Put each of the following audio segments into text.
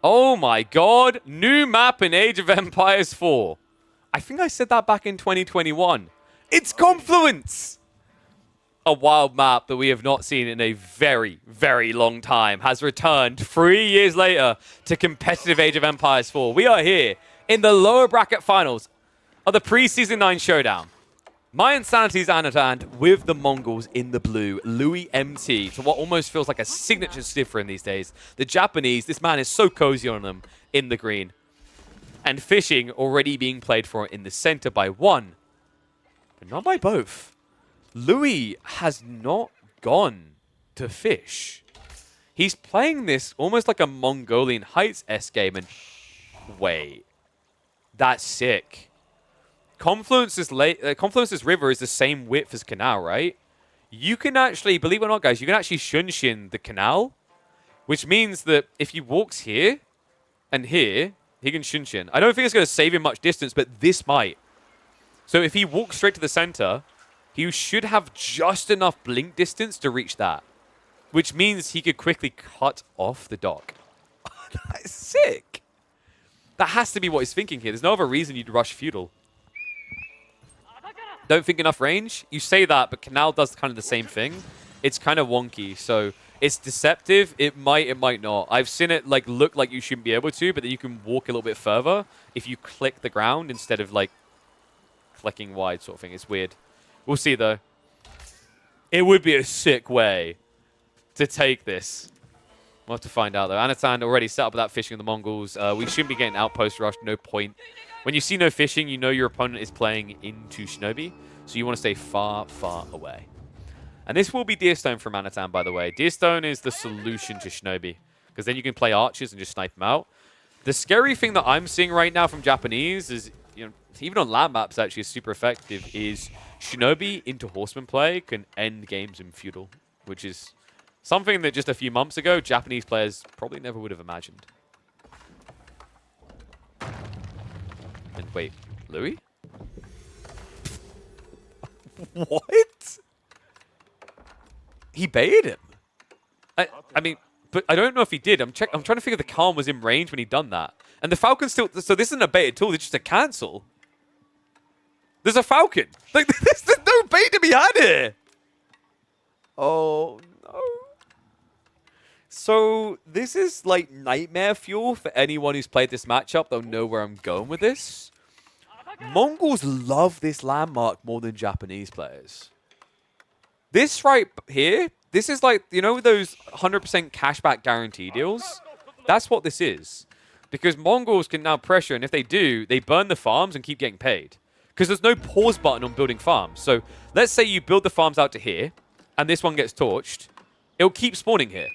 Oh my god. New map in Age of Empires 4. I think I said that back in 2021. It's Confluence! A wild map that we have not seen in a very, very long time has returned 3 years later to competitive Age of Empires 4. We are here in the lower bracket finals of the pre-Season 9 showdown. My Insanity's Anatan with the Mongols in the blue. Louis MT to what almost feels like a signature cipher in these days. The Japanese, this man is so cozy on them in the green. And fishing already being played for in the center by one, but not by both. Louis has not gone to fish. He's playing this almost like a Mongolian Heights-esque game, and wait, that's sick. Confluence's river is the same width as canal, right? You can actually, believe it or not, guys, you can actually shunshin the canal, which means that if he walks here and here, he can shunshin. I don't think it's going to save him much distance, but this might. So if he walks straight to the center, he should have just enough blink distance to reach that, which means he could quickly cut off the dock. That is sick. That has to be what he's thinking here. There's no other reason you'd rush feudal. Don't think enough range? You say that, but canal does kind of the same thing. It's kind of wonky, so it's deceptive. It might not. I've seen it like look like you shouldn't be able to, but then you can walk a little bit further if you click the ground instead of like clicking wide sort of thing. It's weird. We'll see, though. It would be a sick way to take this. We'll have to find out, though. Anatan already set up that fishing with the Mongols. We shouldn't be getting outpost rushed. No point. When you see no fishing, you know your opponent is playing into Shinobi. So you want to stay far, far away. And this will be Deerstone from Anatan, by the way. Deerstone is the solution to Shinobi, because then you can play archers and just snipe them out. The scary thing that I'm seeing right now from Japanese is, you know, even on land maps actually is super effective, is Shinobi into Horseman play can end games in feudal, which is something that just a few months ago, Japanese players probably never would have imagined. And wait, Louis? What? He baited him. I mean, but I don't know if he did. I'm trying to figure the Khan was in range when he done that. And the Falcon still... So this isn't a bait at all. It's just a cancel. There's a Falcon. Like, there's no bait to be had here. Oh, no. So this is like nightmare fuel for anyone who's played this matchup. They'll know where I'm going with this. Mongols love this landmark more than Japanese players. This right here, this is like, you know, those 100% cashback guarantee deals? That's what this is. Because Mongols can now pressure, and if they do, they burn the farms and keep getting paid. Because there's no pause button on building farms. So let's say you build the farms out to here, and this one gets torched. It'll keep spawning here.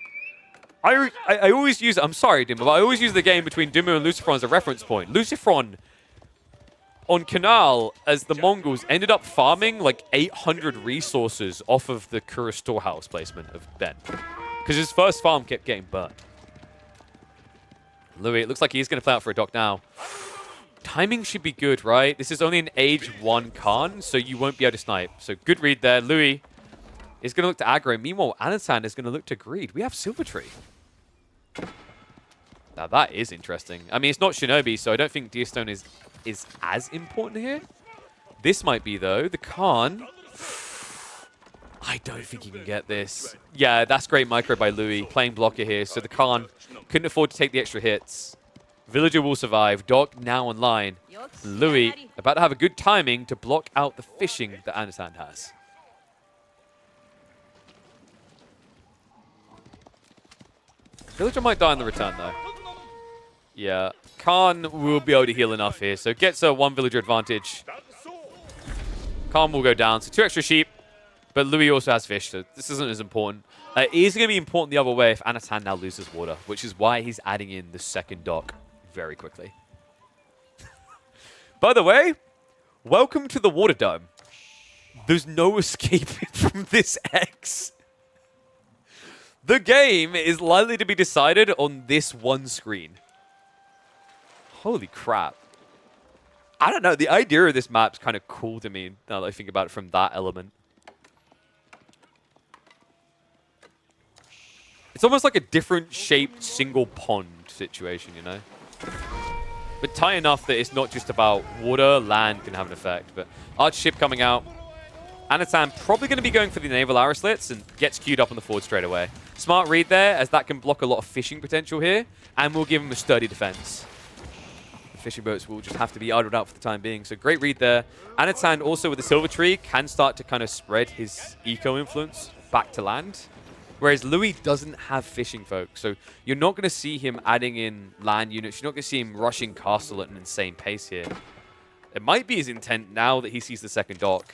I always use, I'm sorry, Dimma, but I always use the game between Dimmu and Lucifron as a reference point. Lucifron on Canal, as the Mongols ended up farming like 800 resources off of the Kura storehouse placement of Ben. Because his first farm kept getting burnt. Louis, it looks like he's going to play out for a dock now. Timing should be good, right? This is only an Age 1 Khan, so you won't be able to snipe. So good read there. Louis is going to look to aggro. Meanwhile, Anatan is going to look to greed. We have Silver Tree. Now that is interesting. I mean, it's not Shinobi, so I don't think Deerstone is as important here. This might be, though. The Khan. I don't think he can get this. Yeah, that's great micro by Louis. Playing blocker here. So the Khan couldn't afford to take the extra hits. Villager will survive. Dock now online. Louis about to have a good timing to block out the fishing that Anatan has. Villager might die on the return, though. Yeah. Khan will be able to heal enough here, so gets a 1 villager advantage. Khan will go down, so 2 extra sheep, but Louis also has fish, so this isn't as important. It is going to be important the other way if Anatan now loses water, which is why he's adding in the second dock very quickly. By the way, welcome to the water dome. There's no escaping from this X. The game is likely to be decided on this one screen. Holy crap. I don't know. The idea of this map's kind of cool to me now that I think about it from that element. It's almost like a different shaped single pond situation, you know? But tight enough that it's not just about water, land can have an effect. But arch ship coming out. Anatan probably going to be going for the naval arrow slits and gets queued up on the forward straight away. Smart read there, as that can block a lot of fishing potential here, and will give him a sturdy defense. The fishing boats will just have to be idled out for the time being, so great read there. Anatan also with the silver tree can start to kind of spread his eco-influence back to land, whereas Louis doesn't have fishing, folks, so you're not going to see him adding in land units. You're not going to see him rushing castle at an insane pace here. It might be his intent now that he sees the second dock.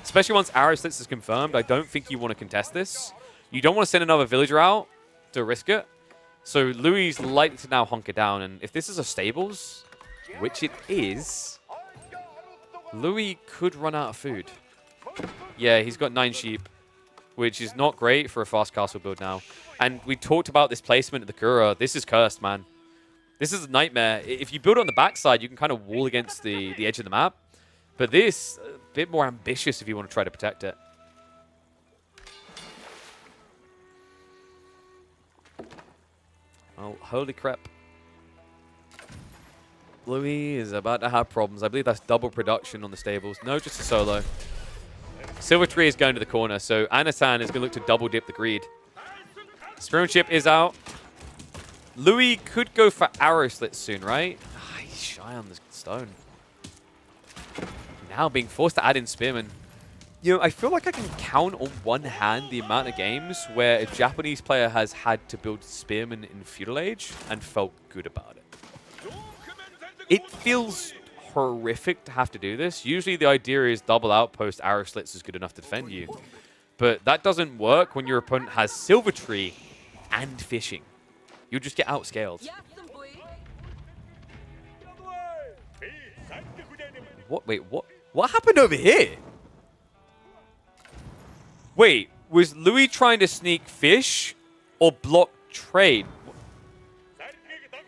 Especially once arrow slits is confirmed, I don't think you want to contest this. You don't want to send another villager out to risk it. So Louis is likely to now hunker down. And if this is a stables, which it is, Louis could run out of food. Yeah, he's got 9 sheep, which is not great for a fast castle build now. And we talked about this placement of the Kura. This is cursed, man. This is a nightmare. If you build it on the backside, you can kind of wall against the edge of the map. But this, a bit more ambitious if you want to try to protect it. Oh, holy crap. Louis is about to have problems. I believe that's double production on the stables. No, just a solo. Silver Tree is going to the corner, so Anatan is going to look to double dip the greed. Spearmanship is out. Louis could go for arrow slits soon, right? He's shy on the stone. Now being forced to add in spearmen. You know, I feel like I can count on one hand the amount of games where a Japanese player has had to build spearmen in feudal age and felt good about it. It feels horrific to have to do this. Usually the idea is double outpost arrow slits is good enough to defend you. But that doesn't work when your opponent has silver tree and fishing. You'll just get outscaled. What? Wait, what? What happened over here? Wait, was Louis trying to sneak fish or block trade?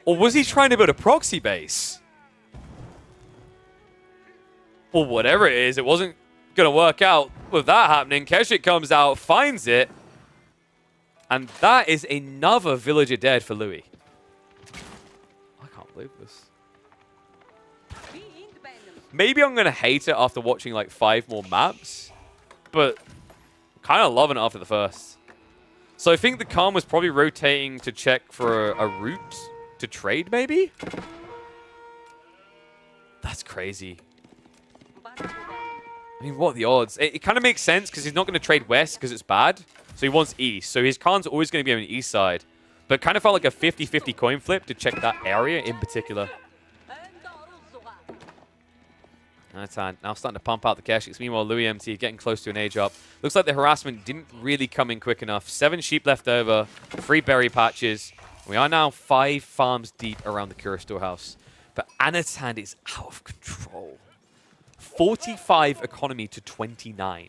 Or was he trying to build a proxy base? Well, whatever it is, it wasn't going to work out with that happening. Keshik comes out, finds it. And that is another villager dead for Louis. I can't believe this. Maybe I'm going to hate it after watching like 5 more maps, but kind of loving it after the first. So I think the Khan was probably rotating to check for a route to trade, maybe? That's crazy. I mean, what are the odds? It kind of makes sense because he's not going to trade west because it's bad. So he wants east. So his Khan's always going to be on the east side. But it kind of felt like a 50-50 coin flip to check that area in particular. Anatan now starting to pump out the cash. Meanwhile, Louis MT getting close to an age up. Looks like the harassment didn't really come in quick enough. 7 sheep left over. 3 berry patches. We are now 5 farms deep around the Kura storehouse. But Anatan is out of control. 45 economy to 29.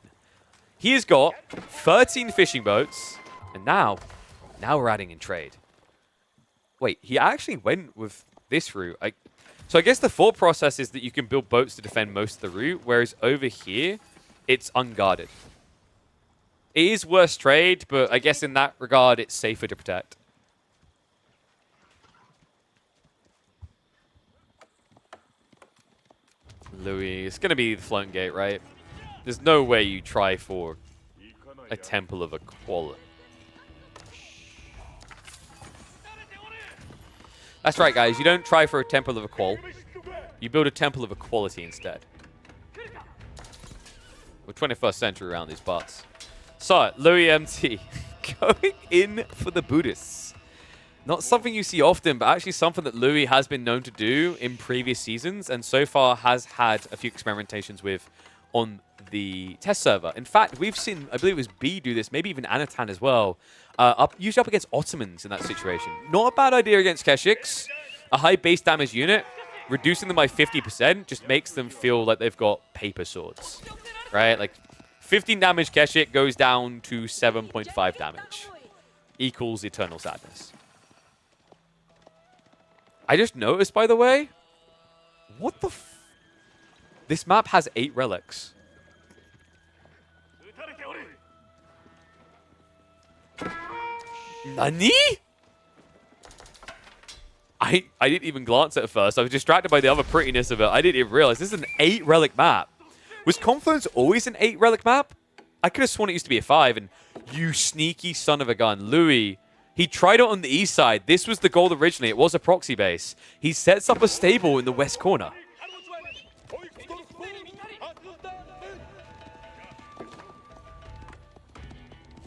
He has got 13 fishing boats. And now we're adding in trade. Wait, he actually went with this route. So I guess the thought process is that you can build boats to defend most of the route, whereas over here, it's unguarded. It is worse trade, but I guess in that regard, it's safer to protect. Louis, it's going to be the floating gate, right? There's no way you try for a Temple of Equality. That's right, guys. You don't try for a Temple of Equal. You build a Temple of Equality instead. We're 21st century around these parts. So, Louis MT going in for the Buddhists. Not something you see often, but actually something that Louis has been known to do in previous seasons and so far has had a few experimentations with on the test server. In fact, we've seen, I believe it was B do this, maybe even Anatan as well, usually up against Ottomans in that situation. Not a bad idea against Keshiks. A high base damage unit, reducing them by 50% just makes them feel like they've got paper swords, right? Like 15 damage Keshik goes down to 7.5 damage. Equals Eternal Sadness. I just noticed, by the way, what the this map has 8 relics. Nani? I didn't even glance at it first. I was distracted by the other prettiness of it. I didn't even realize this is an 8 relic map. Was Confluence always an 8 relic map? I could have sworn it used to be a 5. And you sneaky son of a gun, Louis. He tried it on the east side. This was the goal originally. It was a proxy base. He sets up a stable in the west corner.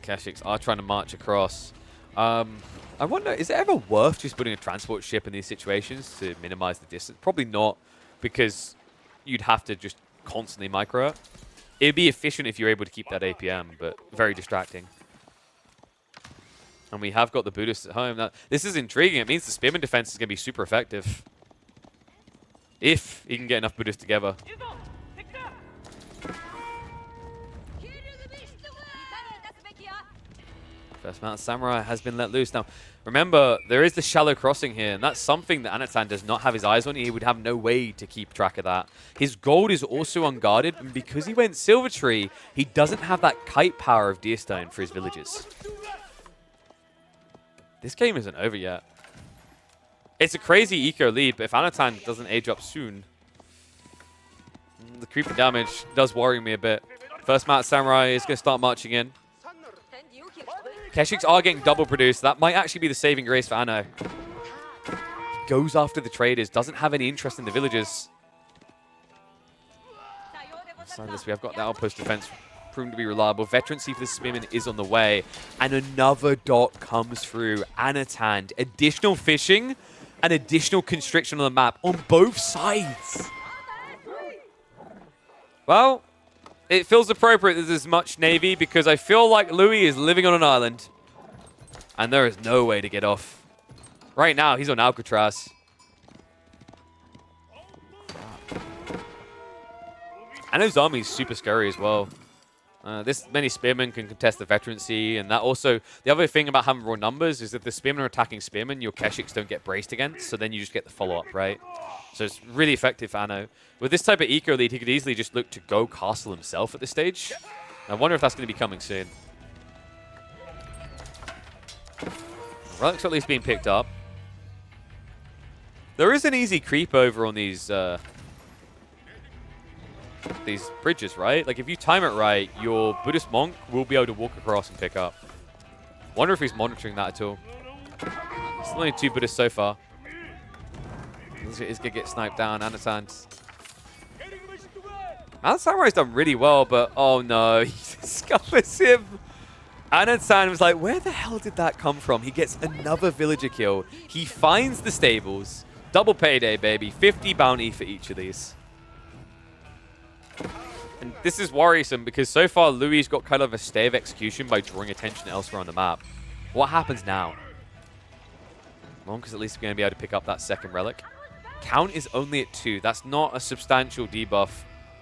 Keshiks are trying to march across. I wonder, is it ever worth just putting a transport ship in these situations to minimize the distance? Probably not, because you'd have to just constantly micro it. It'd be efficient if you're able to keep that APM, but very distracting. And we have got the Buddhists at home. Now, this is intriguing. It means the spearman defense is going to be super effective. If he can get enough Buddhists together. First Mountain Samurai has been let loose. Now, remember, there is the shallow crossing here, and that's something that Anatan does not have his eyes on. He would have no way to keep track of that. His gold is also unguarded, and because he went Silver Tree, he doesn't have that kite power of Deerstone for his villages. This game isn't over yet. It's a crazy eco lead, but if Anatan doesn't age up soon, the creepy damage does worry me a bit. First Mountain Samurai is going to start marching in. Keshiks are getting double produced. That might actually be the saving grace for Anno. He goes after the traders, doesn't have any interest in the villagers. Besides this, we have got the outpost defense proven to be reliable. Veterancy for the spearman is on the way. And another dot comes through. Anatan, additional fishing and additional constriction on the map on both sides. Well, it feels appropriate that there's much navy because I feel like Louis is living on an island. And there is no way to get off. Right now, he's on Alcatraz. And his army is super scary as well. This many spearmen can contest the veterancy, and that also, the other thing about having raw numbers is if the spearmen are attacking spearmen, your Keshiks don't get braced against, so then you just get the follow-up, right? So it's really effective for Anno. With this type of eco lead, he could easily just look to go castle himself at this stage. I wonder if that's going to be coming soon. Relics are at least being picked up. There is an easy creep over on these bridges, right? Like, if you time it right, your Buddhist monk will be able to walk across and pick up. Wonder if he's monitoring that at all. There's only 2 Buddhists so far. He's going to get sniped down. Anatan's. Mount Samurai's done really well, but oh no, he discovers him. Anatan was like, where the hell did that come from? He gets another villager kill. He finds the stables. Double payday, baby. 50 bounty for each of these. And this is worrisome because so far Louis got kind of a stay of execution by drawing attention elsewhere on the map. What happens now? Monk is at least going to be able to pick up that second relic. Count is only at 2. That's not a substantial debuff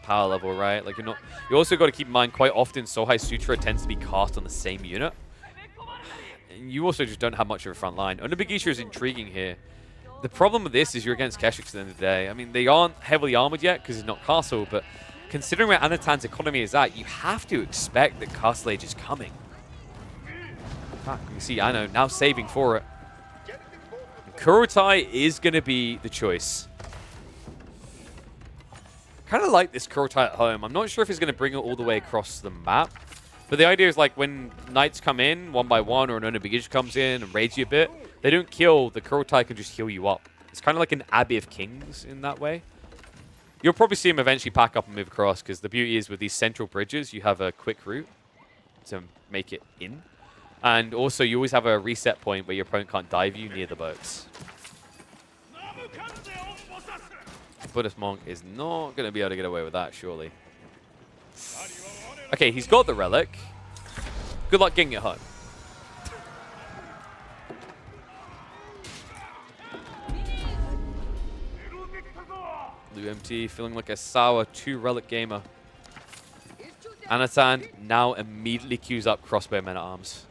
power level, right? Like, you also got to keep in mind quite often Sohai Sutra tends to be cast on the same unit. And you also just don't have much of a front line. Onabegisha is intriguing here. The problem with this is you're against Keshiks at the end of the day. I mean, they aren't heavily armored yet because it's not castle, but considering where Anatan's economy is at, you have to expect that Castle Age is coming. You can see Anno now saving for it. Kurotai is going to be the choice. Kind of like this Kurotai at home. I'm not sure if he's going to bring it all the way across the map. But the idea is like when knights come in one by one or an Onabegisha comes in and raids you a bit, they don't kill. The Kurotai can just heal you up. It's kind of like an Abbey of Kings in that way. You'll probably see him eventually pack up and move across because the beauty is with these central bridges, you have a quick route to make it in. And also, you always have a reset point where your opponent can't dive you near the boats. Buddhist Monk is not going to be able to get away with that, surely. Okay, he's got the relic. Good luck getting it home. Lu MT feeling like a sour 2-relic gamer. Anatan now immediately queues up crossbow men-at-arms.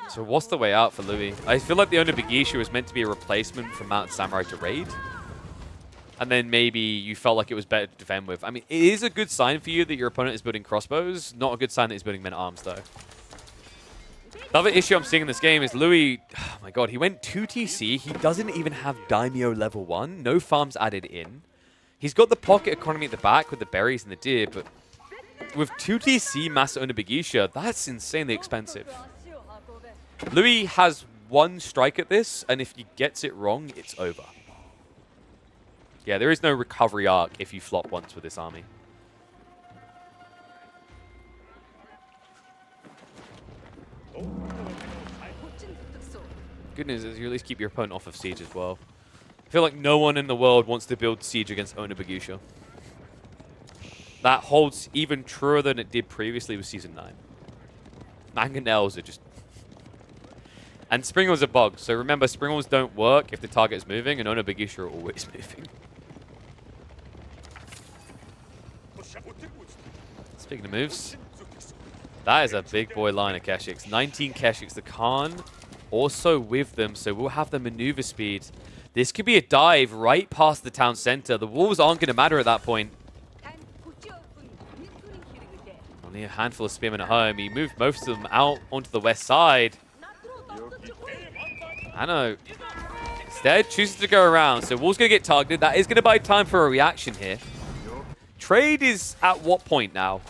So what's the way out for Louis? I feel like the Onabegisha was meant to be a replacement for Mountain Samurai to raid. And then maybe you felt like it was better to defend with. I mean, it is a good sign for you that your opponent is building crossbows. Not a good sign that he's building men-at-arms, though. The other issue I'm seeing in this game is Louis, oh my god, he went 2 TC. He doesn't even have Daimyo level 1. No farms added in. He's got the pocket economy at the back with the berries and the deer, but with 2 TC Masa Onabagisha, that's insanely expensive. Louis has 1 strike at this, and if he gets it wrong, it's over. Yeah, there is no recovery arc if you flop once with this army. Good news is you at least keep your opponent off of siege as well. I feel like no one in the world wants to build siege against Onabagisha. That holds even truer than it did previously with Season 9. Mangonels are just... And Springles are bugged, so remember, Springles don't work if the target is moving, and Onabagisha are always moving. Speaking of moves, that is a big boy line of Keshiks. 19 Keshiks. The Khan also with them, so we'll have the maneuver speed. This could be a dive right past the town center. The walls aren't going to matter at that point. Only a handful of spearmen at home. He moved most of them out onto the west side. Ano instead chooses to go around, so wall's going to get targeted. That is going to buy time for a reaction here. Trade is at what point now?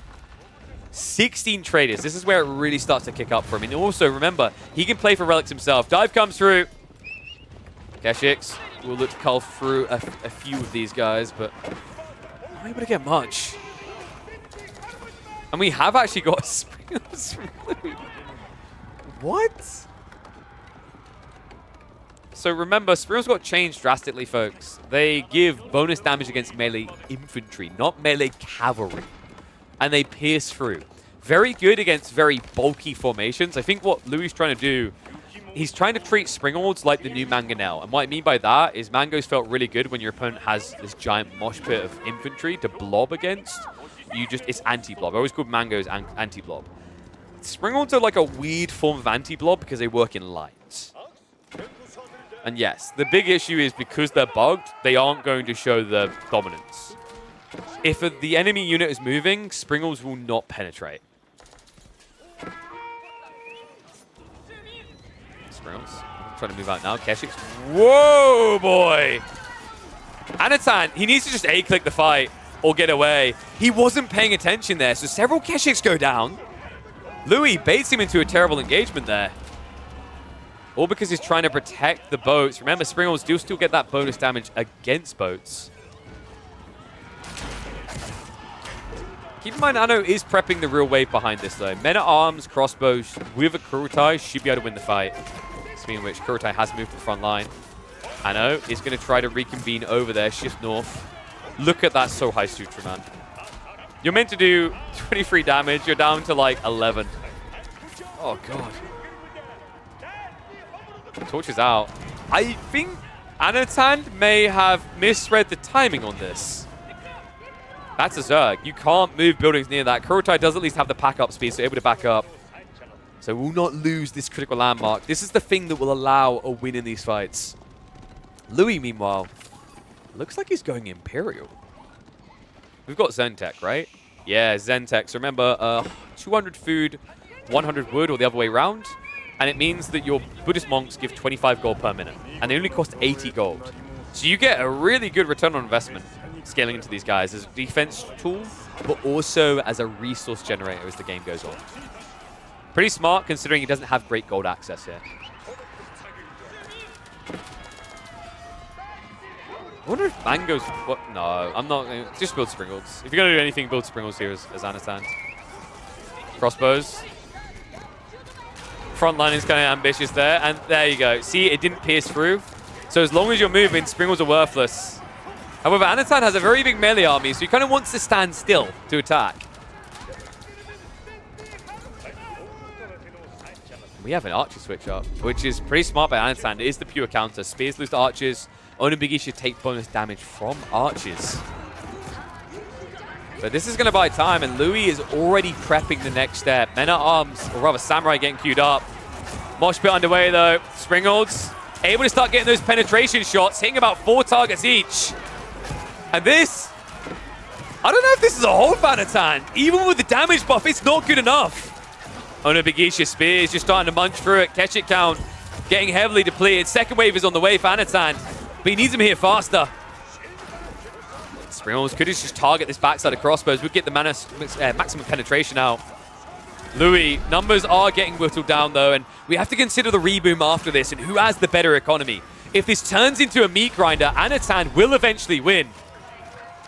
16 traders. This is where it really starts to kick up for him. And also, remember, he can play for relics himself. Dive comes through. Keshiks will look to cull through a few of these guys, but not able to get much. And we have actually got Springles from Louis. What? So remember, Springles got changed drastically, folks. They give bonus damage against melee infantry, not melee cavalry. And they pierce through. Very good against very bulky formations. I think what Louis is trying to do, he's trying to treat Springolds like the new Mangonel. And what I mean by that is Mangos felt really good when your opponent has this giant mosh pit of infantry to blob against. It's anti-blob. I always call Mangos anti-blob. Springolds are like a weird form of anti-blob because they work in light. And yes, the big issue is because they're bugged, they aren't going to show the dominance. If the enemy unit is moving, Springles will not penetrate. Springles trying to move out now. Keshiks. Whoa, boy! Anatan, he needs to just A-click the fight or get away. He wasn't paying attention there, so several Keshiks go down. Louis baits him into a terrible engagement there. All because he's trying to protect the boats. Remember, Springles do still get that bonus damage against boats. Keep in mind, Anno is prepping the real wave behind this, though. Men-at-Arms, crossbows with a Kurutai should be able to win the fight. Speaking of which, Kurutai has moved to the front line. Anno is going to try to reconvene over there, shift north. Look at that so high suture, man. You're meant to do 23 damage. You're down to, like, 11. Oh, God. Torch is out. I think Anatan may have misread the timing on this. That's a Zerg. You can't move buildings near that. Kurutai does at least have the pack-up speed, so able to back up. So we'll not lose this critical landmark. This is the thing that will allow a win in these fights. Louis, meanwhile, looks like he's going Imperial. We've got Zen-Tech, right? Yeah, Zen-Tech. So remember, 200 food, 100 wood, or the other way around. And it means that your Buddhist monks give 25 gold per minute. And they only cost 80 gold. So you get a really good return on investment scaling into these guys as a defense tool, but also as a resource generator as the game goes on. Pretty smart considering he doesn't have great gold access here. I wonder if Mango's... What? No, I'm not... Just build Springolds. If you're going to do anything, build Springolds here as Anatan. Crossbows. Front line is kind of ambitious there, and there you go. See, it didn't pierce through. So as long as you're moving, Springolds are worthless. However, Anatan has a very big melee army, so he kind of wants to stand still to attack. We have an archer switch up, which is pretty smart by Anatan. It is the pure counter. Spears lose to archers. Onabigi should take bonus damage from archers. But this is going to buy time, and Louis is already prepping the next step. Men-at-Arms, or rather Samurai, getting queued up. Mosh pit underway, though. Springolds able to start getting those penetration shots, hitting about 4 targets each. And this, I don't know if this is a hold Banatan. Even with the damage buff, it's not good enough. Onabagisha spear is just starting to munch through it. Ketchik count getting heavily depleted. Second wave is on the way for Anatan, but he needs him here faster. Springles could just target this backside of crossbows. Would get the maximum penetration out. Louis, numbers are getting whittled down though, and we have to consider the reboom after this and who has the better economy. If this turns into a meat grinder, Anatan will eventually win.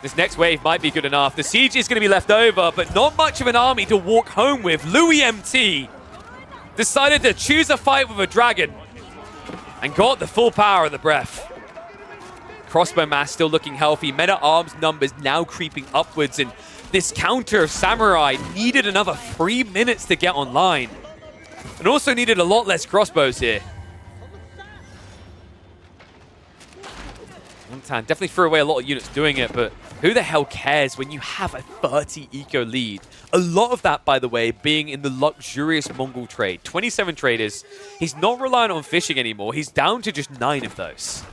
This next wave might be good enough. The siege is going to be left over, but not much of an army to walk home with. Louis MT decided to choose a fight with a dragon and got the full power of the breath. Crossbow mass still looking healthy. Men-at-arms numbers now creeping upwards, and this counter of Samurai needed another 3 minutes to get online. And also needed a lot less crossbows here. Anatan definitely threw away a lot of units doing it, but who the hell cares when you have a 30 eco lead? A lot of that, by the way, being in the luxurious Mongol trade. 27 traders. He's not reliant on fishing anymore. He's down to just 9 of those.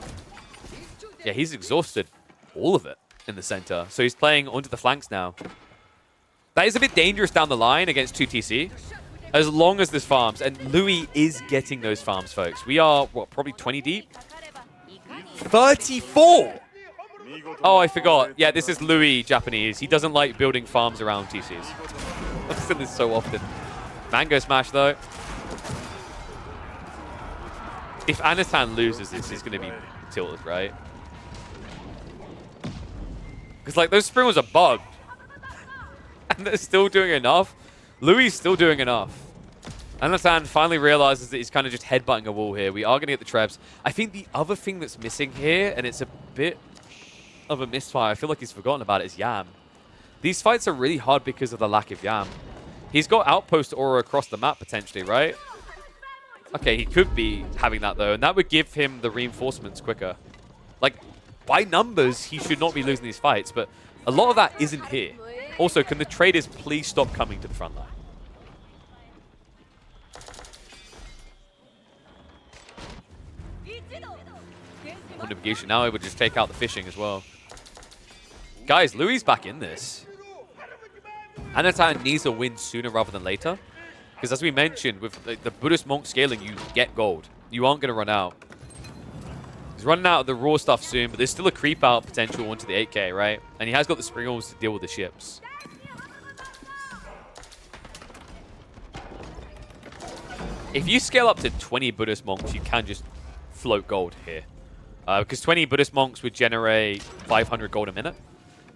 Yeah, he's exhausted all of it in the center. So he's playing onto the flanks now. That is a bit dangerous down the line against 2TC. As long as there's farms. And Louis is getting those farms, folks. We are, what, probably 20 deep? 34! Oh, I forgot. Yeah, this is Louis Japanese. He doesn't like building farms around TCs. I've said this so often. Mango smash, though. If Anatan loses this, he's going to be tilted, right? Because, like, those springles are bugged. And they're still doing enough. Louis is still doing enough. Anatan finally realizes that he's kind of just headbutting a wall here. We are going to get the trebs. I think the other thing that's missing here, and it's a bit of a misfire, I feel like he's forgotten about it, is Yam. These fights are really hard because of the lack of Yam. He's got outpost aura across the map, potentially, right? Okay, he could be having that, though, and that would give him the reinforcements quicker. Like, by numbers, he should not be losing these fights, but a lot of that isn't here. Also, can the traders please stop coming to the front line? Navigation now able to just take out the fishing as well. Guys, Louis back in this. Anatan needs a win sooner rather than later. Because as we mentioned, with the Buddhist monk scaling, you get gold. You aren't going to run out. He's running out of the raw stuff soon, but there's still a creep out potential onto the 8k, right? And he has got the springles to deal with the ships. If you scale up to 20 Buddhist monks, you can just float gold here. Because 20 Buddhist monks would generate 500 gold a minute.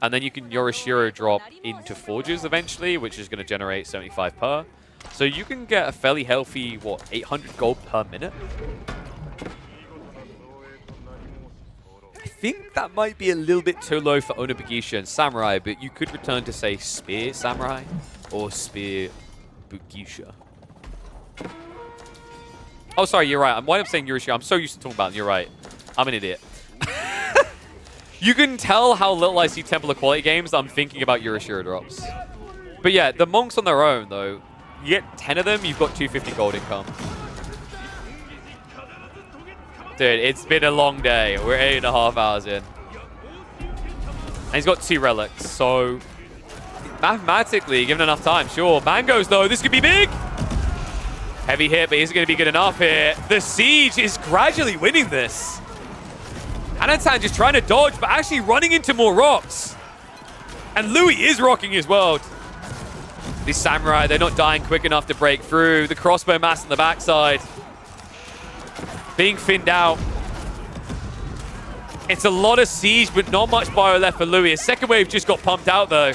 And then you can Yorishiro drop into forges eventually, which is going to generate 75 per. So you can get a fairly healthy, what, 800 gold per minute? I think that might be a little bit too low for Onabagisha and Samurai, but you could return to, say, Spear Samurai or Spear Bugisha. Oh, sorry, you're right. Why am I saying Yorishiro? I'm so used to talking about it. You're right. I'm an idiot. You can tell how little I see Temple of Quality games that I'm thinking about Yorishiro drops. But yeah, the monks on their own, though, you get 10 of them, you've got 250 gold income. Dude, it's been a long day. We're 8.5 hours in. And he's got 2 relics, so mathematically, given enough time, sure. Mangoes, though, this could be big. Heavy hit, but isn't going to be good enough here. The siege is gradually winning this. Anatan just trying to dodge, but actually running into more rocks. And Louis is rocking as well. These samurai, they're not dying quick enough to break through. The crossbow mass on the backside. Being thinned out. It's a lot of siege, but not much bio left for Louis. His second wave just got pumped out, though.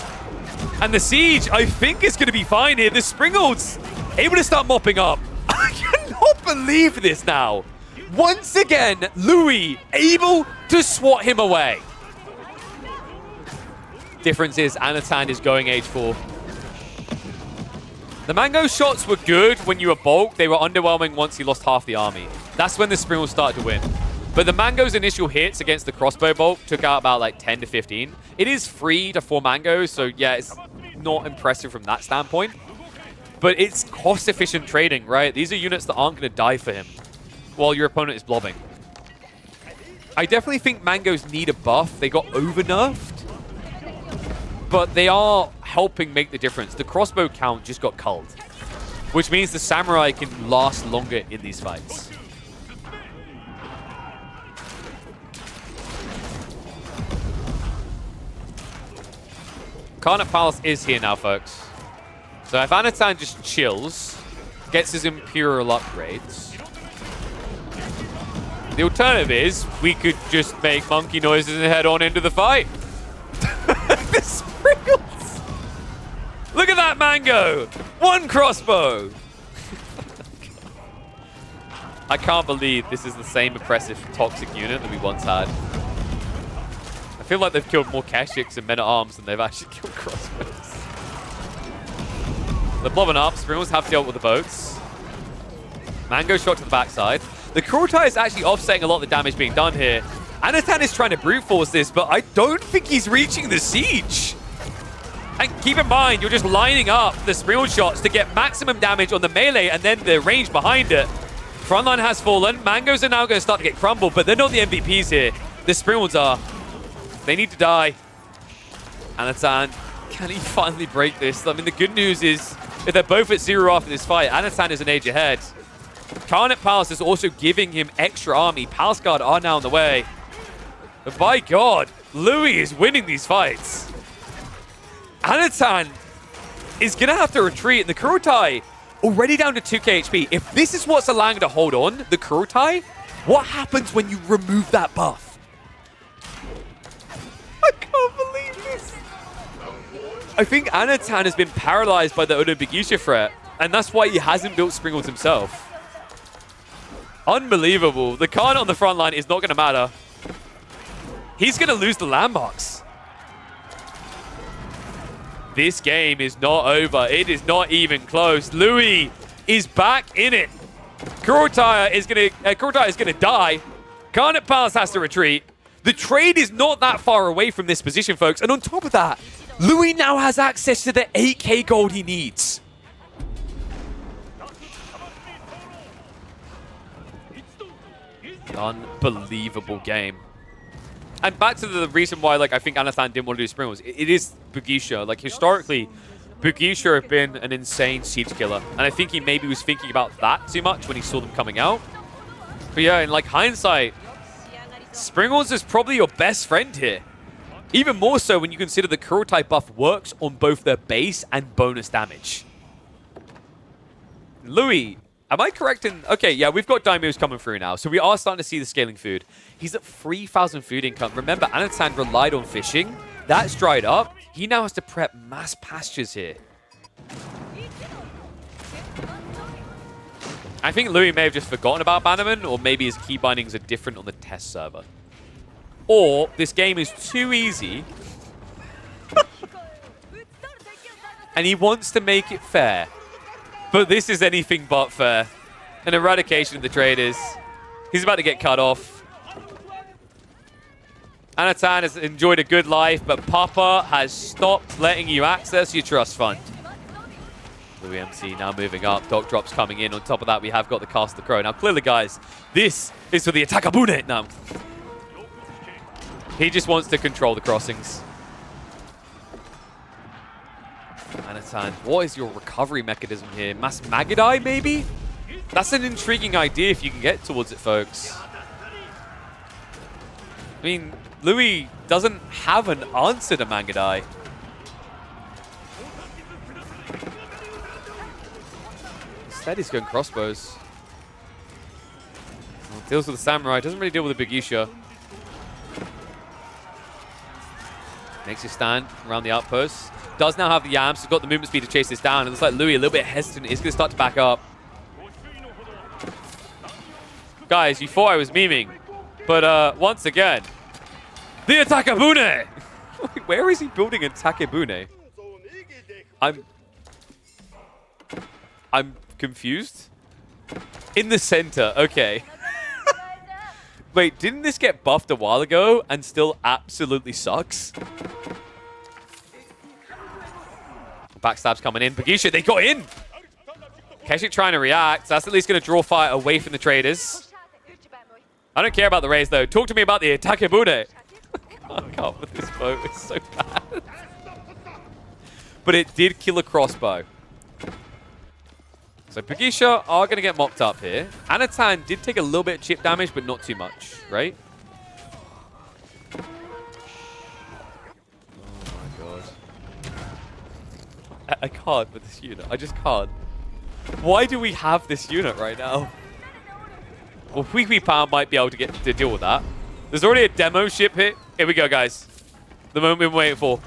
And the siege, I think, is going to be fine here. The Springles able to start mopping up. I cannot believe this now. Once again, Louis able to swat him away. Difference is Anatan is going age 4. The Mango shots were good when you were bulk. They were underwhelming once he lost half the army. That's when the Springles started to win. But the Mango's initial hits against the crossbow bulk took out about like 10 to 15. It is free to 4 Mangoes, so yeah, it's not impressive from that standpoint. But it's cost-efficient trading, right? These are units that aren't going to die for him while your opponent is blobbing. I definitely think Mangoes need a buff. They got over-nerfed, but they are helping make the difference. The crossbow count just got culled. which means the samurai can last longer in these fights. Khanate Palace is here now, folks. So if Anatan just chills, gets his Imperial upgrades, the alternative is we could just make monkey noises and head on into the fight. The sprinkles! Look at that mango! One crossbow! I can't believe this is the same oppressive toxic unit that we once had. I feel like they've killed more Keshiks and men-at-arms than they've actually killed crossbows. They're blowing up. Sprinkles have dealt with the boats. Mango shot to the backside. The Kurultai is actually offsetting a lot of the damage being done here. Anatan is trying to brute force this, but I don't think he's reaching the siege. And keep in mind, you're just lining up the Sprinkle shots to get maximum damage on the melee and then the range behind it. Frontline has fallen. Mangoes are now going to start to get crumbled, but they're not the MVPs here. The Sprinkles are. They need to die. Anatan, can he finally break this? I mean, the good news is, if they're both at 0 after this fight, Anatan is an age ahead. Khanate Palace is also giving him extra army. Palace Guard are now on the way. But by God, Louis is winning these fights. Anatan is going to have to retreat. And the Kurultai already down to 2k HP. If this is what's allowing to hold on, the Kurultai, what happens when you remove that buff? I can't believe this. I think Anatan has been paralyzed by the Odo Bigisha threat. And that's why he hasn't built Sprinkles himself. Unbelievable. The Khan on the front line is not going to matter. He's going to lose the landmarks. This game is not over. It is not even close. Louis is back in it. Kurultai is going to die. Khanate Palace has to retreat. The trade is not that far away from this position, folks. And on top of that, Louis now has access to the 8k gold he needs. Unbelievable game. And back to the reason why, like, I think Anatan didn't want to do Sprinkles. It is Bigisha. Like, historically, Bigisha have been an insane siege killer. And I think he maybe was thinking about that too much when he saw them coming out. But yeah, in, like, hindsight, Sprinkles is probably your best friend here. Even more so when you consider the Kurultai buff works on both their base and bonus damage. Louis, am I correct in... Okay, yeah, we've got daimyos coming through now. So we are starting to see the scaling food. He's at 3,000 food income. Remember, Anatan relied on fishing. That's dried up. He now has to prep mass pastures here. I think Louis may have just forgotten about Bannerman, or maybe his key bindings are different on the test server. Or this game is too easy. And he wants to make it fair. But this is anything but fair. An eradication of the traders. He's about to get cut off. Anatan has enjoyed a good life, but Papa has stopped letting you access your trust fund. Louis MC now moving up. Dock drops coming in. On top of that, we have got the Cast of the Crow. Now, clearly, guys, this is for the Atakabune. No. He just wants to control the crossings. Anatan, what is your recovery mechanism here? Mass Magadai, maybe? That's an intriguing idea if you can get towards it, folks. I mean, Louis doesn't have an answer to Magadai. Instead, he's going crossbows. Well, deals with the samurai. Doesn't really deal with the Bigisha. Makes his stand around the outpost. Does now have the yams. He's got the movement speed to chase this down. It looks like Louis a little bit hesitant. He's going to start to back up. Guys, you thought I was memeing. But once again, the Atakabune! Where is he building a Takebune? I'm confused. In the center, okay. Wait, didn't this get buffed a while ago and still absolutely sucks? Backstab's coming in. Bigisha, they got in! Keshik trying to react. That's at least going to draw fire away from the traders. I don't care about the raise, though. Talk to me about the Takebune. I can't with this boat. It's so bad. But it did kill a crossbow. So Bagisha are going to get mopped up here. Anatan did take a little bit of chip damage, but not too much, right? Oh my god. I can't with this unit. I just can't. Why do we have this unit right now? Well, Hui Power might be able to get to deal with that. There's already a demo ship here. Here we go, guys. The moment we've been waiting for.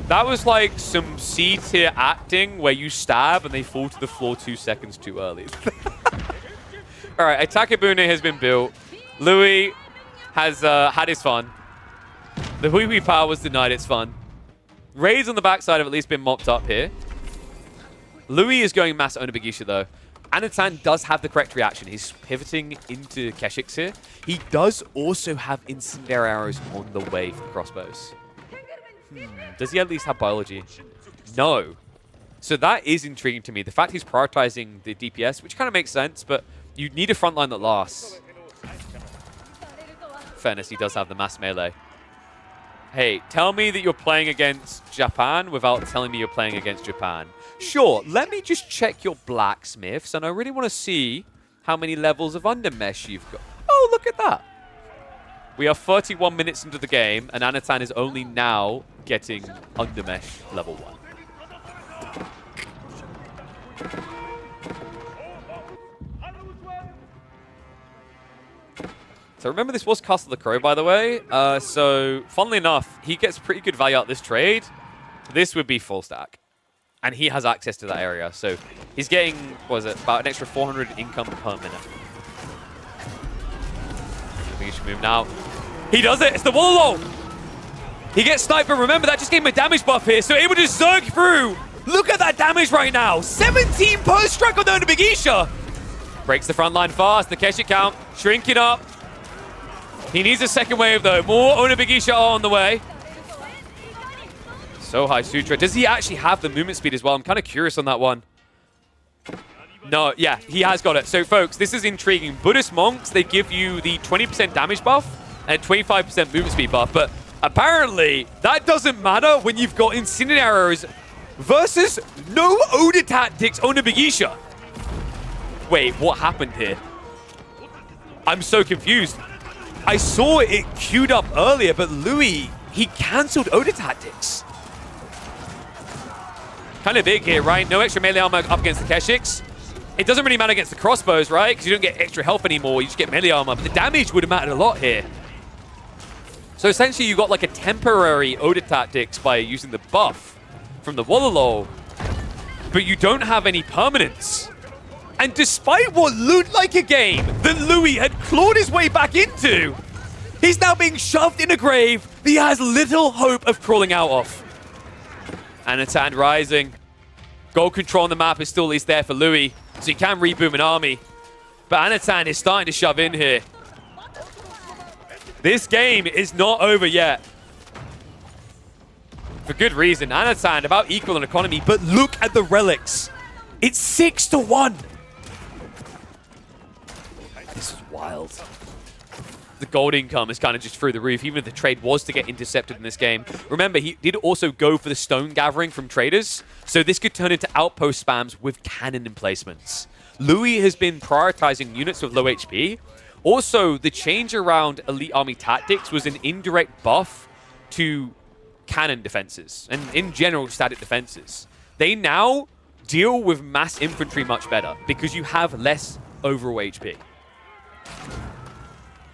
That was like some C-tier acting where you stab and they fall to the floor 2 seconds too early. All right, Atakebune has been built. Louis has had his fun. The Hui Power was denied its fun. Raids on the backside have at least been mopped up here. Louis is going mass Onabagisha though. Anatan does have the correct reaction. He's pivoting into Keshiks here. He does also have incendiary arrows on the way for the crossbows. Does he at least have biology? No. So that is intriguing to me. The fact he's prioritizing the DPS, which kind of makes sense, but you need a front line that lasts. Fairness, he does have the mass melee. Hey, tell me that you're playing against Japan without telling me you're playing against Japan. Sure, let me just check your blacksmiths, and I really want to see how many levels of undermesh you've got. Oh, look at that. We are 31 minutes into the game, and Anatan is only now getting undermesh level 1. So remember, this was Castle the Crow, by the way. So funnily enough, he gets pretty good value out of this trade. This would be full stack. And he has access to that area. So he's getting, what is it, about an extra 400 income per minute. I think he should move now. He does it. It's the Wololo. He gets sniped, but remember, that just gave him a damage buff here. So able to zerg through. Look at that damage right now. 17 per strike on the Onabagisha. Breaks the front line fast. The Keshik count shrinking up. He needs a second wave, though. More Onabagisha are on the way. So high Sutra. Does he actually have the movement speed as well? I'm kind of curious on that one. No, yeah, he has got it. So, folks, this is intriguing. Buddhist monks, they give you the 20% damage buff and 25% movement speed buff. But apparently, that doesn't matter when you've got incendiary arrows versus no Oda tactics Onabagisha. Wait, what happened here? I'm so confused. I saw it queued up earlier, but Louis, he cancelled Oda tactics. Kind of big here, right? No extra melee armor up against the Keshiks. It doesn't really matter against the crossbows, right? Because you don't get extra health anymore. You just get melee armor. But the damage would have mattered a lot here. So essentially, you got like a temporary Oda tactics by using the buff from the Wololo. But you don't have any permanence. And despite what looked like a game that Louis had clawed his way back into, he's now being shoved in a grave that he has little hope of crawling out of. Anatan rising. Gold control on the map is still at least there for Louis, so he can reboot an army. But Anatan is starting to shove in here. This game is not over yet. For good reason. Anatan about equal in economy, but look at the relics. It's 6-1. This is wild. The gold income is kind of just through the roof, even if the trade was to get intercepted in this game. Remember, he did also go for the stone gathering from traders, so this could turn into outpost spams with cannon emplacements. Louis has been prioritizing units with low HP. Also, the change around elite army tactics was an indirect buff to cannon defenses, and in general, static defenses. They now deal with mass infantry much better, because you have less overall HP.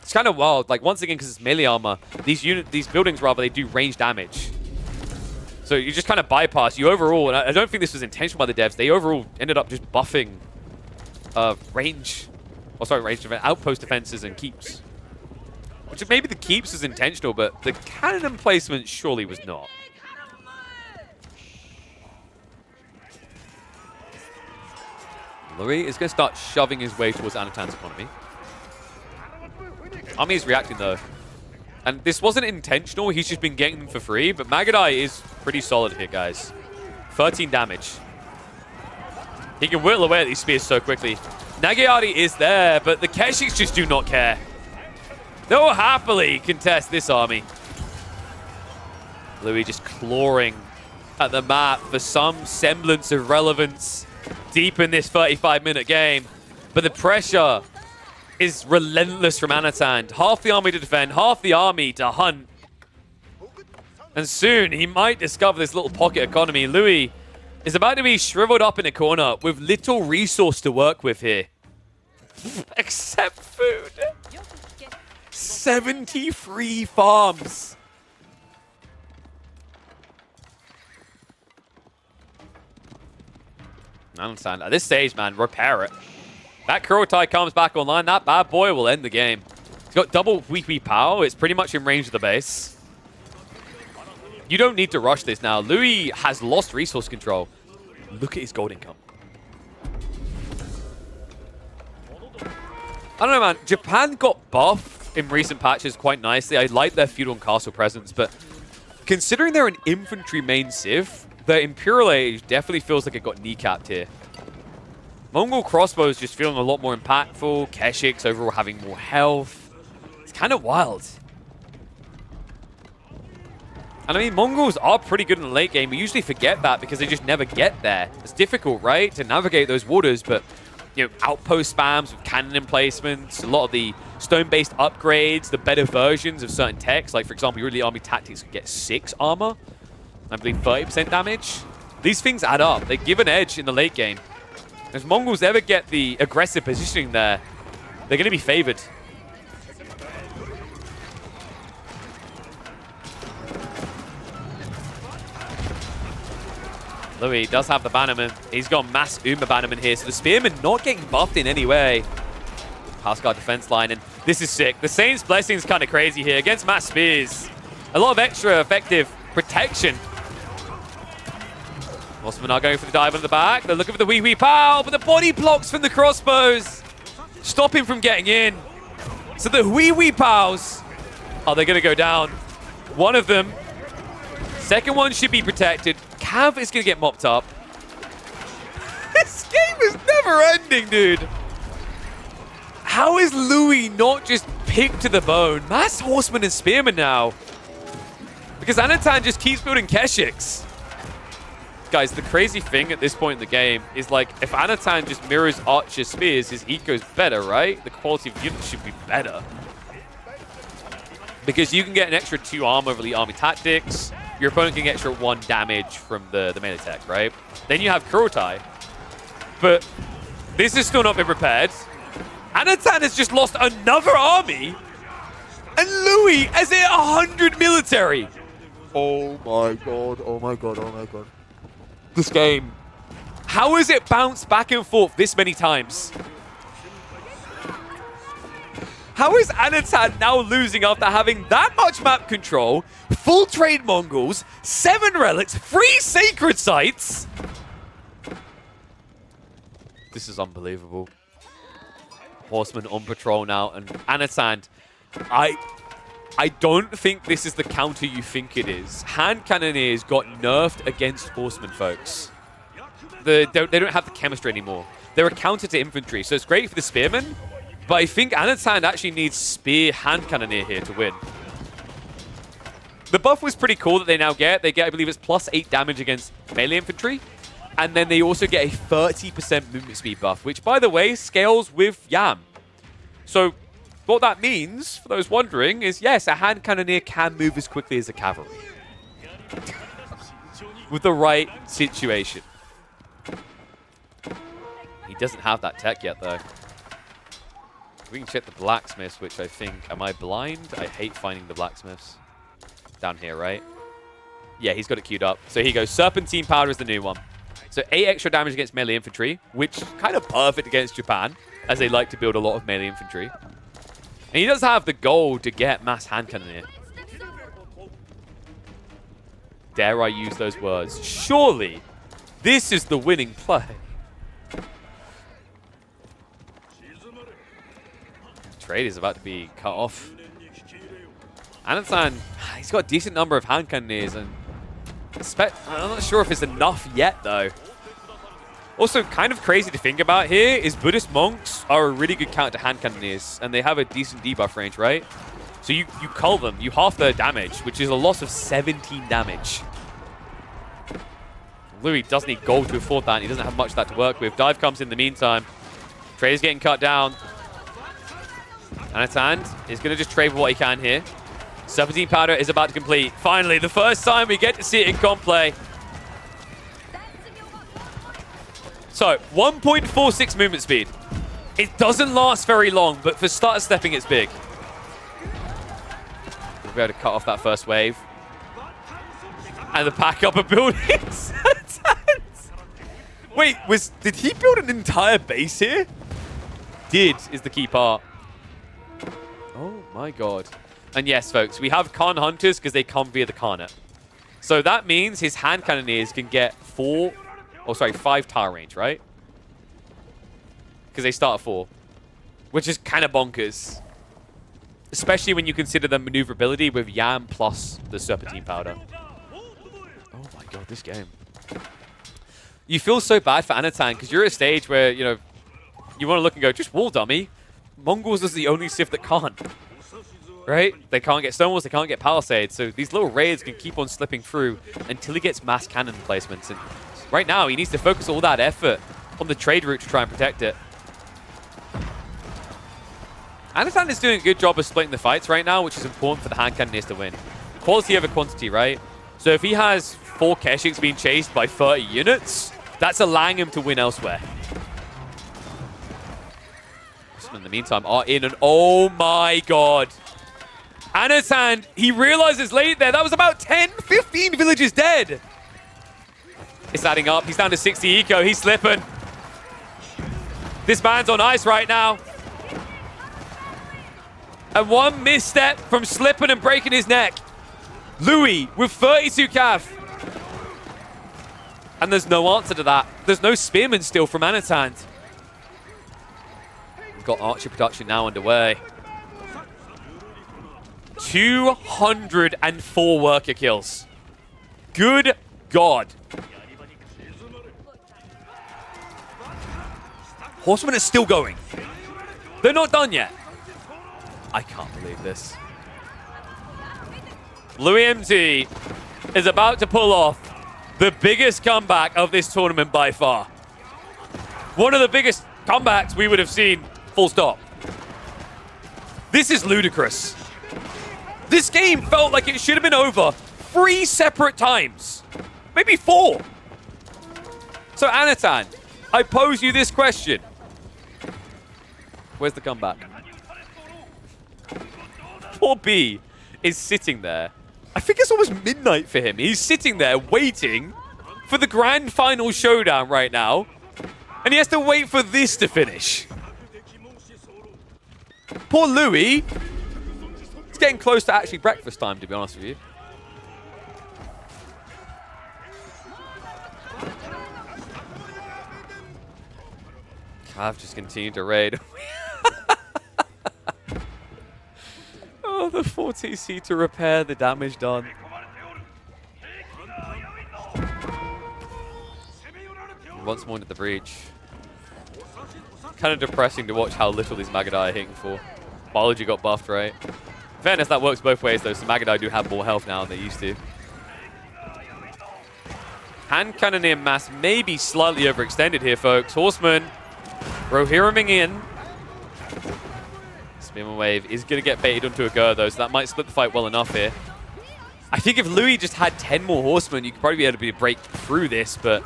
It's kind of wild. Like, once again, because it's melee armor, these buildings, rather, they do range damage. So you just kind of bypass. You overall, and I don't think this was intentional by the devs, they overall ended up just buffing outpost defenses and keeps. Which maybe the keeps is intentional, but the cannon emplacement surely was not. Louis is going to start shoving his way towards Anatan's economy. Army is reacting, though. And this wasn't intentional. He's just been getting them for free. But Magadai is pretty solid here, guys. 13 damage. He can whittle away at these spears so quickly. Nagiari is there, but the Keshiks just do not care. They'll happily contest this army. Louis just clawing at the map for some semblance of relevance deep in this 35-minute game. But the pressure is relentless from Anatan. Half the army to defend, half the army to hunt. And soon he might discover this little pocket economy. Louis is about to be shriveled up in a corner with little resource to work with here. Except food. 73 farms. I understand. At this stage, man, repair it. That Kurotai comes back online. That bad boy will end the game. He's got double Wee power. It's pretty much in range of the base. You don't need to rush this now. Louis has lost resource control. Look at his gold income. I don't know, man. Japan got buffed in recent patches quite nicely. I like their feudal and castle presence, but considering they're an infantry main civ, the Imperial Age definitely feels like it got kneecapped here. Mongol crossbows just feeling a lot more impactful. Keshiks overall having more health. It's kind of wild. And I mean, Mongols are pretty good in the late game. We usually forget that because they just never get there. It's difficult, right, to navigate those waters, but you know, outpost spams with cannon emplacements, a lot of the stone-based upgrades, the better versions of certain techs, like for example, your early army tactics can get 6 armor. I believe 30% damage. These things add up. They give an edge in the late game. If Mongols ever get the aggressive positioning there, they're going to be favored. Louis does have the bannerman. He's got mass Uma bannerman here, so the spearman not getting buffed in any way. Pass guard defense line, and this is sick. The Saint's Blessing is kind of crazy here against mass spears. A lot of extra effective protection. Osman are going for the dive on the back. They're looking for the wee pow, but the body blocks from the crossbows stop him from getting in. So the wee pows, are they going to go down? One of them. Second one should be protected. Cav is going to get mopped up. This game is never ending, dude. How is Louis not just picked to the bone? Mass Horseman and Spearman now. Because Anatan just keeps building Keshiks. Guys, the crazy thing at this point in the game is, like, if Anatan just mirrors Archer Spears, his eco's better, right? The quality of units should be better. Because you can get an extra 2 armor over the army tactics. Your opponent can get extra 1 damage from the melee tech, right? Then you have Kurotai. But this has still not been repaired. Anatan has just lost another army. And Louis has hit 100 military. Oh my god, oh my god, oh my god. This game. How has it bounced back and forth this many times? How is Anatan now losing after having that much map control, full trade Mongols, 7 relics, 3 sacred sites? This is unbelievable. Horseman on patrol now, and Anatan, I don't think this is the counter you think it is. Hand Cannoneers got nerfed against Horsemen, folks. They don't have the chemistry anymore. They're a counter to infantry, so it's great for the Spearmen, but I think Anatan actually needs Spear Hand Cannoneer here to win. The buff was pretty cool that they now get. They get, I believe it's +8 damage against melee infantry, and then they also get a 30% movement speed buff, which, by the way, scales with Yam. So what that means, for those wondering, is yes, a hand cannoneer can move as quickly as a cavalry. With the right situation. He doesn't have that tech yet, though. We can check the blacksmiths, which I think... Am I blind? I hate finding the blacksmiths. Down here, right? Yeah, he's got it queued up. So here goes. Serpentine Powder is the new one. So 8 extra damage against melee infantry, which kind of perfect against Japan, as they like to build a lot of melee infantry. And he does have the gold to get mass hand cannoneer. Dare I use those words? Surely, this is the winning play. Trade is about to be cut off. Anatan, he's got a decent number of hand cannoneers, and I'm not sure if it's enough yet, though. Also, kind of crazy to think about here is Buddhist monks are a really good counter to hand cannoneers, and they have a decent debuff range, right? So you cull them, you half their damage, which is a loss of 17 damage. Louis does need gold to afford that, and he doesn't have much of that to work with. Dive comes in the meantime. Trey's getting cut down. Anatan is going to just trade for what he can here. Serpentine Powder is about to complete. Finally, the first time we get to see it in comp play. So, 1.46 movement speed. It doesn't last very long, but for starter stepping, it's big. We'll be able to cut off that first wave. And the pack up of buildings. Wait, did he build an entire base here? Did is the key part. Oh my god. And yes, folks, we have Khan Hunters because they come via the Khanate. So that means his hand cannoneers can get 5 tower range, right? Because they start at 4. Which is kind of bonkers. Especially when you consider the maneuverability with Yam plus the Serpentine Powder. Oh my god, this game. You feel so bad for Anatan because you're at a stage where, you know, you want to look and go, just wall dummy. Mongols is the only Civ that can't. Right? They can't get Stonewalls, they can't get Palisades, so these little raids can keep on slipping through until he gets mass cannon placements. And right now, he needs to focus all that effort on the trade route to try and protect it. Anatan is doing a good job of splitting the fights right now, which is important for the hand cannoneers to win. Quality over quantity, right? So if he has 4 Keshiks being chased by 30 units, that's allowing him to win elsewhere. In the meantime, are in, and oh my god. Anatan, he realizes late there, that was about 10, 15 villages dead. It's adding up. He's down to 60 eco. He's slipping. This man's on ice right now. And one misstep from slipping and breaking his neck. Louis with 32 cav. And there's no answer to that. There's no spearman still from Anatan. We've got archer production now underway. 204 worker kills. Good God. Horsemen are still going. They're not done yet. I can't believe this. Louis MT is about to pull off the biggest comeback of this tournament by far. One of the biggest comebacks we would have seen, full stop. This is ludicrous. This game felt like it should have been over 3 separate times. Maybe 4. So Anatan, I pose you this question. Where's the comeback? Poor B is sitting there. I think it's almost midnight for him. He's sitting there waiting for the grand final showdown right now. And he has to wait for this to finish. Poor Louis. It's getting close to actually breakfast time, to be honest with you. Cav just continued to raid. Oh, the 4TC to repair the damage done. Once more into the breach. Kind of depressing to watch how little these Magadai are hitting for. Biology got buffed, right? In fairness, that works both ways, though. So Magadai do have more health now than they used to. Hand Cannoneer mass may be slightly overextended here, folks. Horseman, Rohirriming in. Spearman Wave is going to get baited onto a Gur, though, so that might split the fight well enough here. I think if Louis just had 10 more Horsemen, you could probably be able to break through this, but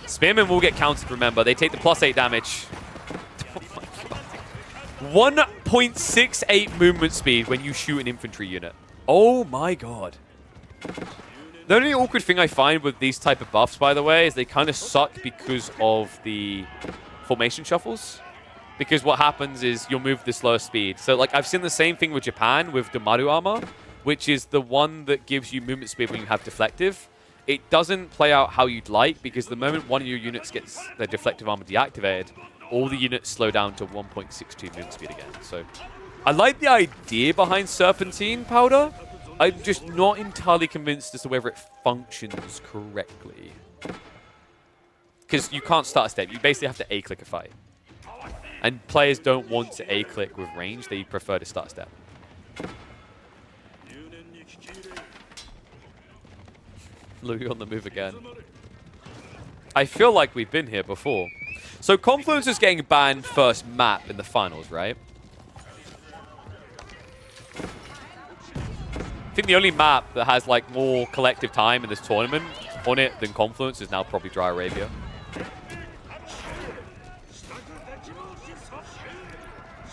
Spearmen will get countered, remember. They take the +8 damage. Oh my god. 1.68 movement speed when you shoot an infantry unit. Oh my god. The only awkward thing I find with these type of buffs, by the way, is they kind of suck because of the formation shuffles. Because what happens is you'll move the slower speed. So, like, I've seen the same thing with Japan with the Maru armor, which is the one that gives you movement speed when you have deflective. It doesn't play out how you'd like, because the moment one of your units gets their deflective armor deactivated, all the units slow down to 1.62 movement speed again. So, I like the idea behind Serpentine Powder. I'm just not entirely convinced as to whether it functions correctly. Because you can't start a step. You basically have to A-click a fight. And players don't want to A-click with range. They prefer to start step. Louis on the move again. I feel like we've been here before. So Confluence is getting banned first map in the finals, right? I think the only map that has like more collective time in this tournament on it than Confluence is now probably Dry Arabia.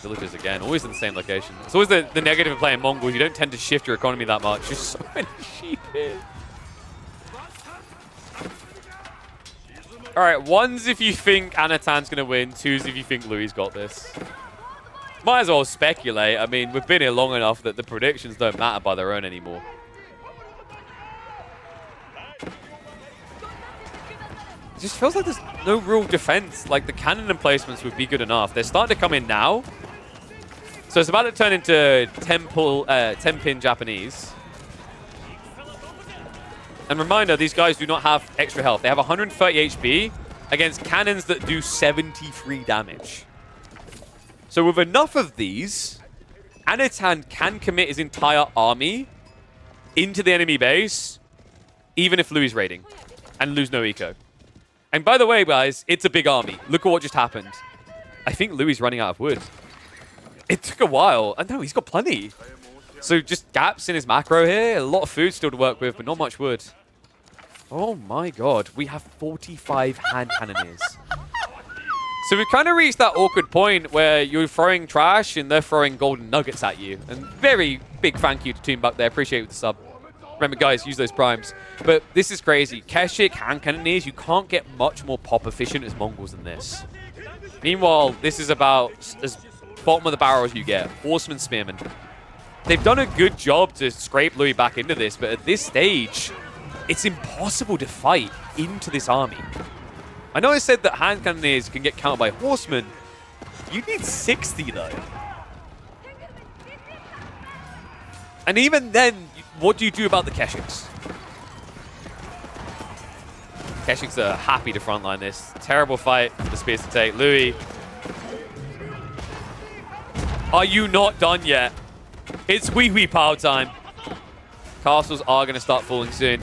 Villagers again, always in the same location. It's always the negative of playing Mongols. You don't tend to shift your economy that much. There's so many sheep here. Alright, ones if you think Anatan's going to win, twos if you think Louis got this. Might as well speculate. I mean, we've been here long enough that the predictions don't matter by their own anymore. It just feels like there's no real defense. Like, the cannon emplacements would be good enough. They're starting to come in now. So it's about to turn into 10-pin Japanese. And reminder, these guys do not have extra health. They have 130 HP against cannons that do 73 damage. So with enough of these, Anatan can commit his entire army into the enemy base, even if Louis is raiding, and lose no eco. And by the way, guys, it's a big army. Look at what just happened. I think Louis is running out of wood. It took a while. No, he's got plenty. So just gaps in his macro here. A lot of food still to work with, but not much wood. Oh my god. We have 45 hand cannoneers. So we've kind of reached that awkward point where you're throwing trash and they're throwing golden nuggets at you. And very big thank you to Toonbuck there. Appreciate it with the sub. Remember, guys, use those primes. But this is crazy. Keshik, hand cannoneers, you can't get much more pop efficient as Mongols than this. Meanwhile, this is about as bottom of the barrel as you get. Horsemen, spearmen. They've done a good job to scrape Louis back into this, but at this stage, it's impossible to fight into this army. I know I said that hand cannoneers can get countered by horsemen. You need 60, though. And even then, what do you do about the Keshiks? Keshiks are happy to frontline this. Terrible fight for the spears to take. Louis, are you not done yet? It's wee-wee power time. Castles are going to start falling soon.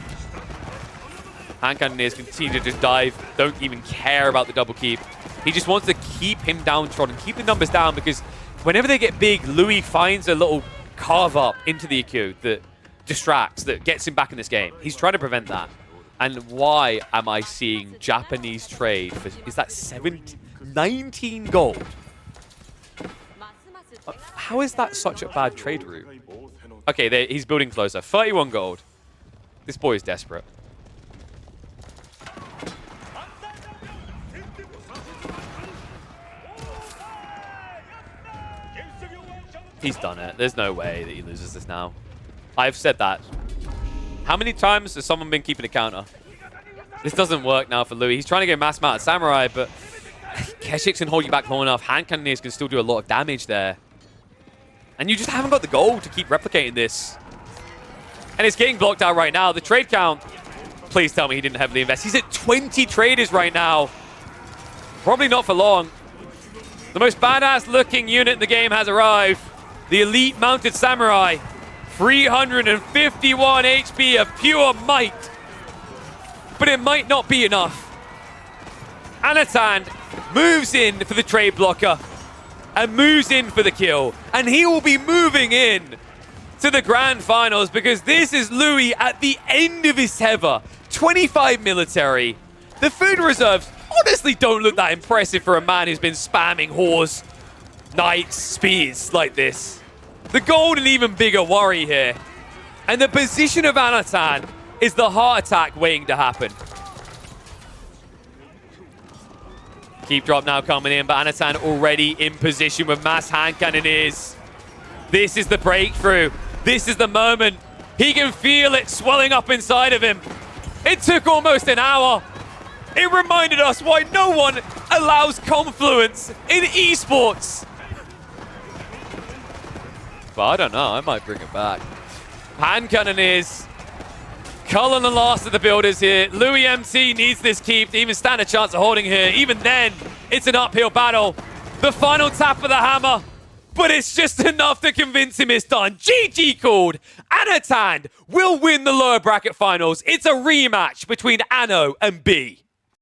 Hand cannoneers continue to just dive. Don't even care about the double keep. He just wants to keep him downtrodden, keep the numbers down, because whenever they get big, Louis finds a little carve up into the EQ that distracts, that gets him back in this game. He's trying to prevent that. And why am I seeing Japanese trade for, is that 19 gold? How is that such a bad trade route? Okay, he's building closer. 31 gold. This boy is desperate. He's done it. There's no way that he loses this now. I've said that. How many times has someone been keeping a counter? This doesn't work now for Louis. He's trying to get mass amount of samurai, but Keshiks can hold you back long enough. Hand cannoneers can still do a lot of damage there. And you just haven't got the gold to keep replicating this. And it's getting blocked out right now. The trade count, please tell me he didn't heavily invest. He's at 20 traders right now. Probably not for long. The most badass looking unit in the game has arrived. The elite mounted samurai. 351 HP of pure might. But it might not be enough. Anatan moves in for the trade blocker and moves in for the kill. And he will be moving in to the grand finals because this is Louis at the end of his tether. 25 military. The food reserves honestly don't look that impressive for a man who's been spamming horse, knights, spears like this. The gold an even bigger worry here. And the position of Anatan is the heart attack waiting to happen. Keep drop now coming in, but Anatan already in position with mass hand cannoneers. This is the breakthrough. This is the moment. He can feel it swelling up inside of him. It took almost an hour. It reminded us why no one allows Confluence in esports. But I don't know, I might bring it back. Hand cannoneers. Cullen the last of the builders here. Louis MC needs this keep to even stand a chance of holding here. Even then, it's an uphill battle. The final tap of the hammer. But it's just enough to convince him it's done. GG called. Anatan will win the lower bracket finals. It's a rematch between Anno and B.